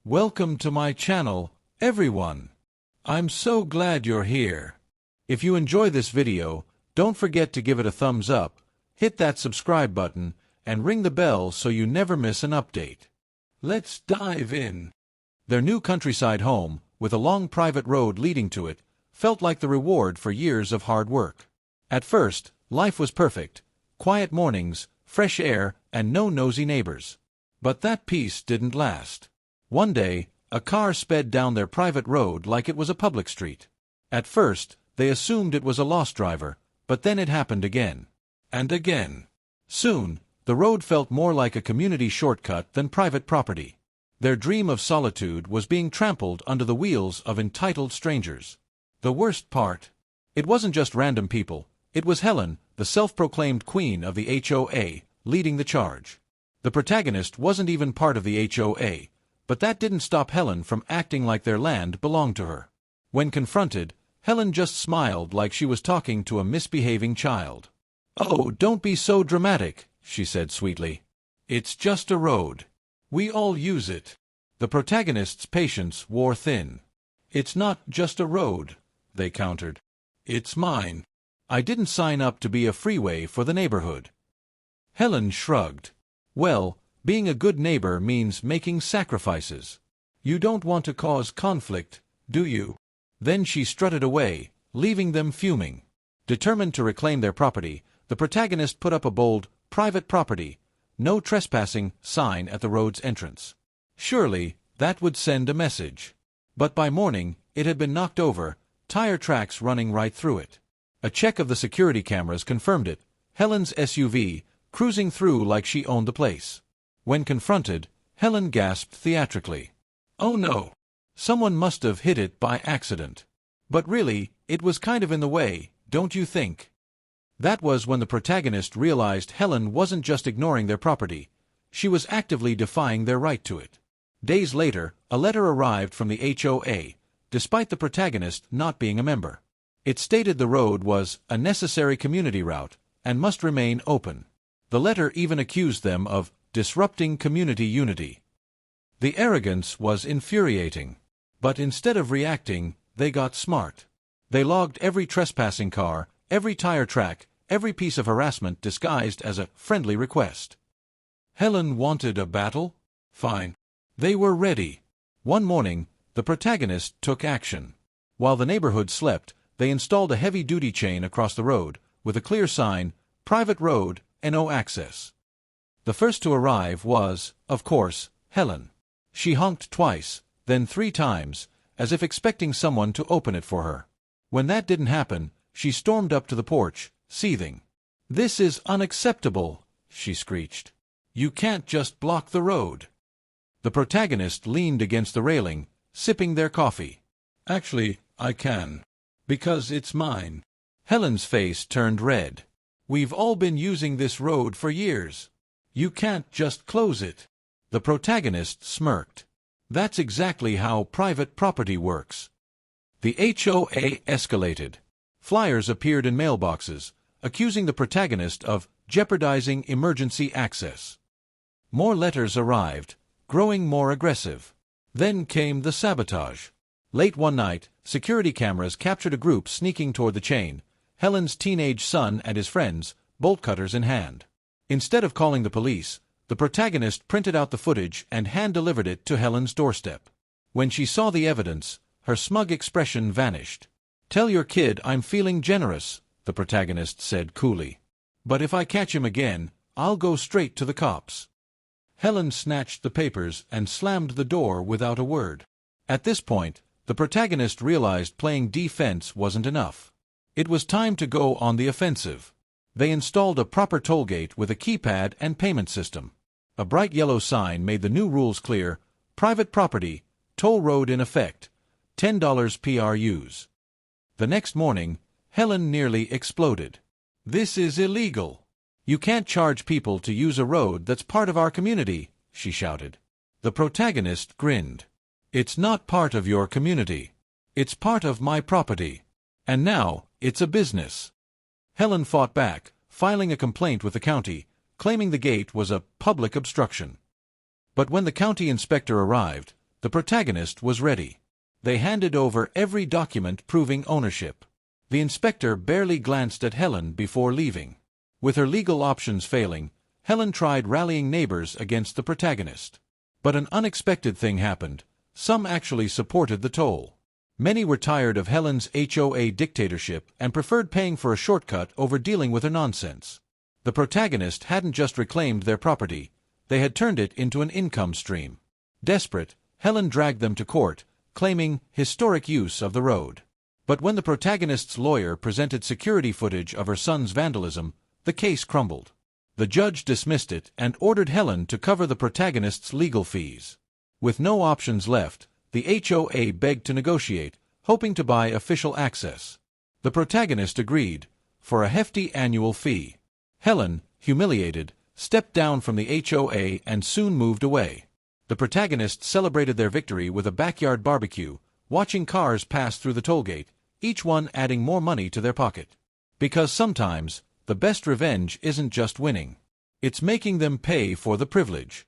Welcome to my channel, everyone. I'm so glad you're here. If you enjoy this video, don't forget to give it a thumbs up, hit that subscribe button, and ring the bell so you never miss an update. Let's dive in. Their new countryside home, with a long private road leading to it, felt like the reward for years of hard work. At first, life was perfect. Quiet mornings, fresh air, and no nosy neighbors. But that peace didn't last. One day, a car sped down their private road like it was a public street. At first, they assumed it was a lost driver, but then it happened again. And again. Soon, the road felt more like a community shortcut than private property. Their dream of solitude was being trampled under the wheels of entitled strangers. The worst part? It wasn't just random people. It was Helen, the self-proclaimed queen of the HOA, leading the charge. The protagonist wasn't even part of the HOA, but that didn't stop Helen from acting like their land belonged to her. When confronted, Helen just smiled like she was talking to a misbehaving child. "Oh, don't be so dramatic," she said sweetly. "It's just a road. We all use it." The protagonist's patience wore thin. "It's not just a road," they countered. "It's mine. I didn't sign up to be a freeway for the neighborhood." Helen shrugged. "Well, being a good neighbor means making sacrifices. You don't want to cause conflict, do you?" Then she strutted away, leaving them fuming. Determined to reclaim their property, the protagonist put up a bold, "Private property, no trespassing" sign at the road's entrance. Surely, that would send a message. But by morning, it had been knocked over, tire tracks running right through it. A check of the security cameras confirmed it, Helen's SUV, cruising through like she owned the place. When confronted, Helen gasped theatrically. "Oh no! Someone must have hit it by accident. But really, it was kind of in the way, don't you think?" That was when the protagonist realized Helen wasn't just ignoring their property. She was actively defying their right to it. Days later, a letter arrived from the HOA, despite the protagonist not being a member. It stated the road was a necessary community route and must remain open. The letter even accused them of disrupting community unity. The arrogance was infuriating. But instead of reacting, they got smart. They logged every trespassing car, every tire track, every piece of harassment disguised as a friendly request. Helen wanted a battle? Fine. They were ready. One morning, the protagonist took action. While the neighborhood slept, they installed a heavy-duty chain across the road, with a clear sign, "Private road, no access." The first to arrive was, of course, Helen. She honked twice, then 3 times, as if expecting someone to open it for her. When that didn't happen, she stormed up to the porch, seething. "This is unacceptable," she screeched. "You can't just block the road." The protagonist leaned against the railing, sipping their coffee. "Actually, I can. Because it's mine." Helen's face turned red. "We've all been using this road for years. You can't just close it." The protagonist smirked. "That's exactly how private property works." The HOA escalated. Flyers appeared in mailboxes, accusing the protagonist of jeopardizing emergency access. More letters arrived, growing more aggressive. Then came the sabotage. Late one night, security cameras captured a group sneaking toward the chain, Helen's teenage son and his friends, bolt cutters in hand. Instead of calling the police, the protagonist printed out the footage and hand-delivered it to Helen's doorstep. When she saw the evidence, her smug expression vanished. "Tell your kid I'm feeling generous," the protagonist said coolly. "But if I catch him again, I'll go straight to the cops." Helen snatched the papers and slammed the door without a word. At this point, the protagonist realized playing defense wasn't enough. It was time to go on the offensive. They installed a proper toll gate with a keypad and payment system. A bright yellow sign made the new rules clear: "Private property, toll road in effect, $10 PRUs." The next morning, Helen nearly exploded. "This is illegal. You can't charge people to use a road that's part of our community," she shouted. The protagonist grinned. "It's not part of your community. It's part of my property. And now, it's a business." Helen fought back, filing a complaint with the county, claiming the gate was a public obstruction. But when the county inspector arrived, The protagonist was ready. They handed over every document proving ownership. The inspector barely glanced at Helen before leaving. With her legal options failing, Helen tried rallying neighbors against the protagonist. But an unexpected thing happened. Some actually supported the toll. Many were tired of Helen's HOA dictatorship and preferred paying for a shortcut over dealing with her nonsense. The protagonist hadn't just reclaimed their property, they had turned it into an income stream. Desperate, Helen dragged them to court, claiming historic use of the road. But when the protagonist's lawyer presented security footage of her son's vandalism, the case crumbled. The judge dismissed it and ordered Helen to cover the protagonist's legal fees. With no options left, the HOA begged to negotiate, hoping to buy official access. The protagonist agreed, for a hefty annual fee. Helen, humiliated, stepped down from the HOA and soon moved away. The protagonists celebrated their victory with a backyard barbecue, watching cars pass through the tollgate, each one adding more money to their pocket. Because sometimes, the best revenge isn't just winning. It's making them pay for the privilege.